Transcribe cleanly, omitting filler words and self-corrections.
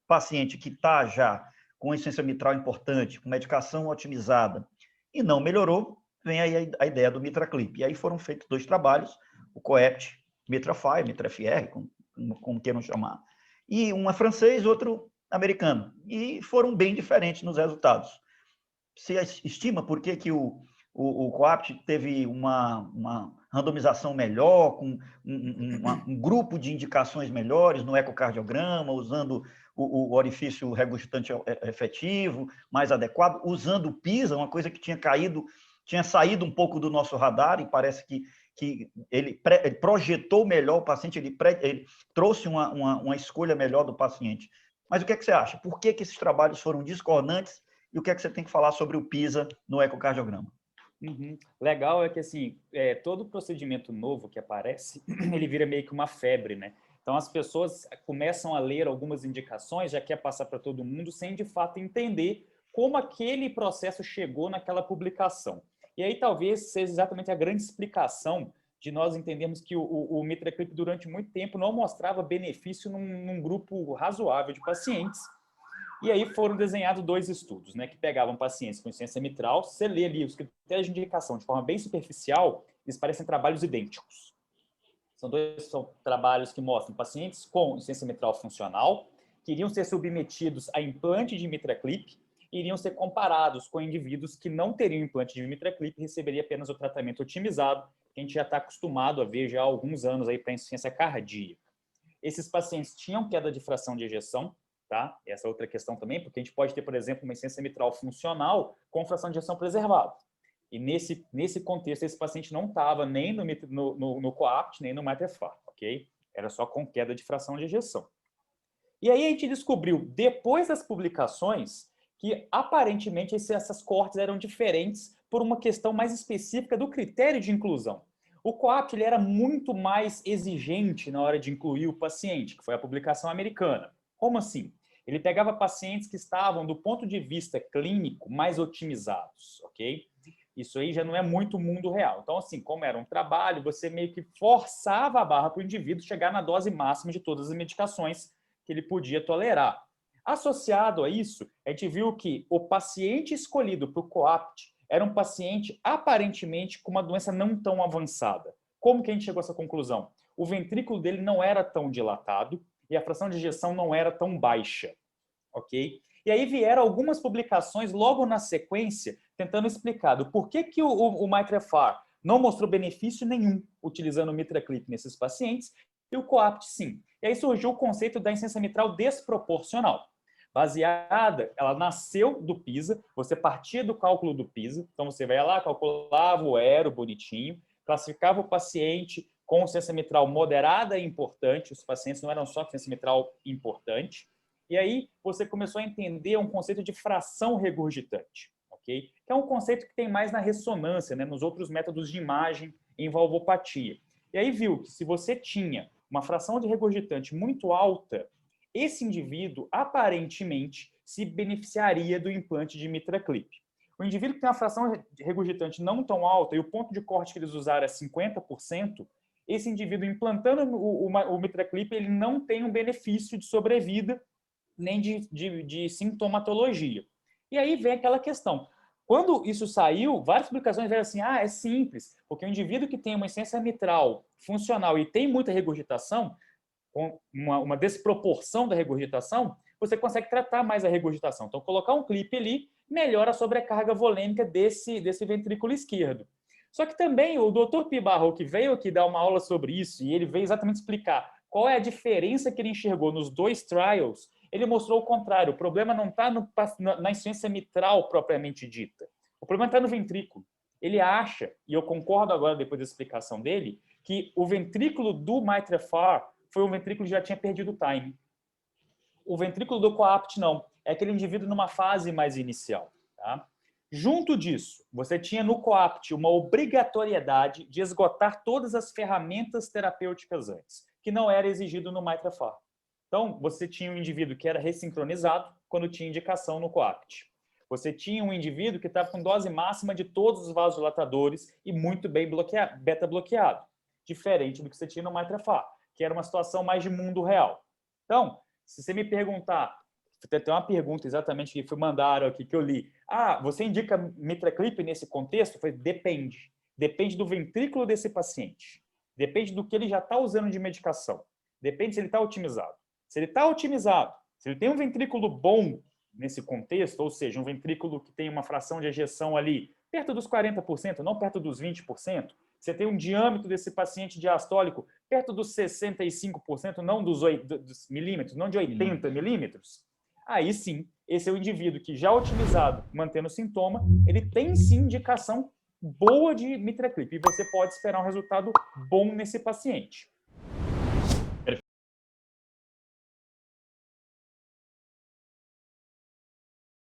paciente que está já com insuficiência mitral importante, com medicação otimizada, e não melhorou, vem aí a ideia do MitraClip. E aí foram feitos 2 trabalhos, o COEPT, MitraFi, MitraFR, como queiram chamar, e um é francês, outro americano, e foram bem diferentes nos resultados. Se estima por que o COAPT teve uma randomização melhor, com um grupo de indicações melhores no ecocardiograma, usando o orifício regurgitante efetivo, mais adequado, usando o PISA, uma coisa que tinha saído um pouco do nosso radar, e parece que ele projetou melhor o paciente, ele trouxe uma escolha melhor do paciente. Mas o que é que você acha? Por que esses trabalhos foram discordantes e o que é que você tem que falar sobre o PISA no ecocardiograma? Legal é que, assim, todo procedimento novo que aparece, ele vira meio que uma febre, né? Então, as pessoas começam a ler algumas indicações, já quer passar para todo mundo, sem, de fato, entender como aquele processo chegou naquela publicação. E aí, talvez, seja exatamente a grande explicação de nós entendermos que o MitraClip, durante muito tempo, não mostrava benefício num grupo razoável de pacientes. E aí foram desenhados 2 estudos, né, que pegavam pacientes com insuficiência mitral. Se você lê ali os critérios de indicação de forma bem superficial, eles parecem trabalhos idênticos. São trabalhos que mostram pacientes com insuficiência mitral funcional, que iriam ser submetidos a implante de MitraClip, e iriam ser comparados com indivíduos que não teriam implante de MitraClip e receberiam apenas o tratamento otimizado, que a gente já está acostumado a ver já há alguns anos aí para insuficiência cardíaca. Esses pacientes tinham queda de fração de ejeção, tá? Essa é outra questão também, porque a gente pode ter, por exemplo, uma insuficiência mitral funcional com fração de ejeção preservada. E nesse contexto, esse paciente não estava nem no COAPT, nem no MitraFi, ok? Era só com queda de fração de ejeção. E aí a gente descobriu, depois das publicações, que aparentemente essas cortes eram diferentes por uma questão mais específica do critério de inclusão. O COAPT ele era muito mais exigente na hora de incluir o paciente, que foi a publicação americana. Como assim? Ele pegava pacientes que estavam, do ponto de vista clínico, mais otimizados, ok? Isso aí já não é muito mundo real. Então, assim, como era um trabalho, você meio que forçava a barra para o indivíduo chegar na dose máxima de todas as medicações que ele podia tolerar. Associado a isso, a gente viu que o paciente escolhido para o COAPT era um paciente aparentemente com uma doença não tão avançada. Como que a gente chegou a essa conclusão? O ventrículo dele não era tão dilatado e a fração de ejeção não era tão baixa, ok? E aí vieram algumas publicações logo na sequência tentando explicar do porquê que o MitraFi não mostrou benefício nenhum utilizando o MitraClip nesses pacientes e o COAPT sim. E aí surgiu o conceito da insuficiência mitral desproporcional. Baseada, ela nasceu do PISA, você partia do cálculo do PISA, então você vai lá, calculava o ERO bonitinho, classificava o paciente com insuficiência mitral moderada e importante, os pacientes não eram só insuficiência mitral importante, e aí você começou a entender um conceito de fração regurgitante, ok? Que é um conceito que tem mais na ressonância, né, nos outros métodos de imagem em valvopatia. E aí viu que se você tinha uma fração de regurgitante muito alta, esse indivíduo, aparentemente, se beneficiaria do implante de MitraClip. O indivíduo que tem uma fração de regurgitante não tão alta e o ponto de corte que eles usaram é 50%, esse indivíduo implantando o MitraClip, ele não tem um benefício de sobrevida nem de sintomatologia. E aí vem aquela questão. Quando isso saiu, várias publicações vieram assim, é simples, porque o indivíduo que tem uma insuficiência mitral funcional e tem muita regurgitação, com uma desproporção da regurgitação, você consegue tratar mais a regurgitação. Então, colocar um clipe ali melhora a sobrecarga volêmica desse ventrículo esquerdo. Só que também o Dr. Pibarro, que veio aqui dar uma aula sobre isso, e ele veio exatamente explicar qual é a diferença que ele enxergou nos 2 trials, ele mostrou o contrário. O problema não está na insuficiência mitral propriamente dita. O problema está no ventrículo. Ele acha, e eu concordo agora depois da explicação dele, que o ventrículo do MitraFi foi um ventrículo que já tinha perdido o time. O ventrículo do COAPT não. É aquele indivíduo numa fase mais inicial. Tá? Junto disso, você tinha no COAPT uma obrigatoriedade de esgotar todas as ferramentas terapêuticas antes, que não era exigido no MitraFi. Então, você tinha um indivíduo que era ressincronizado quando tinha indicação no COAPT. Você tinha um indivíduo que estava com dose máxima de todos os vasodilatadores e muito bem beta-bloqueado, diferente do que você tinha no MitraFi, que era uma situação mais de mundo real. Então, se você me perguntar Tem uma pergunta exatamente que mandaram aqui, que eu li. Ah, você indica MitraClip nesse contexto? Foi, depende. Depende do ventrículo desse paciente. Depende do que ele já está usando de medicação. Depende se ele está otimizado. Se ele está otimizado, se ele tem um ventrículo bom nesse contexto, ou seja, um ventrículo que tem uma fração de ejeção ali perto dos 40%, não perto dos 20%, você tem um diâmetro desse paciente diastólico perto dos 65%, não dos milímetros, não de 80 milímetros, aí sim, esse é o indivíduo que já otimizado, mantendo o sintoma, ele tem sim indicação boa de MitraClip, e você pode esperar um resultado bom nesse paciente.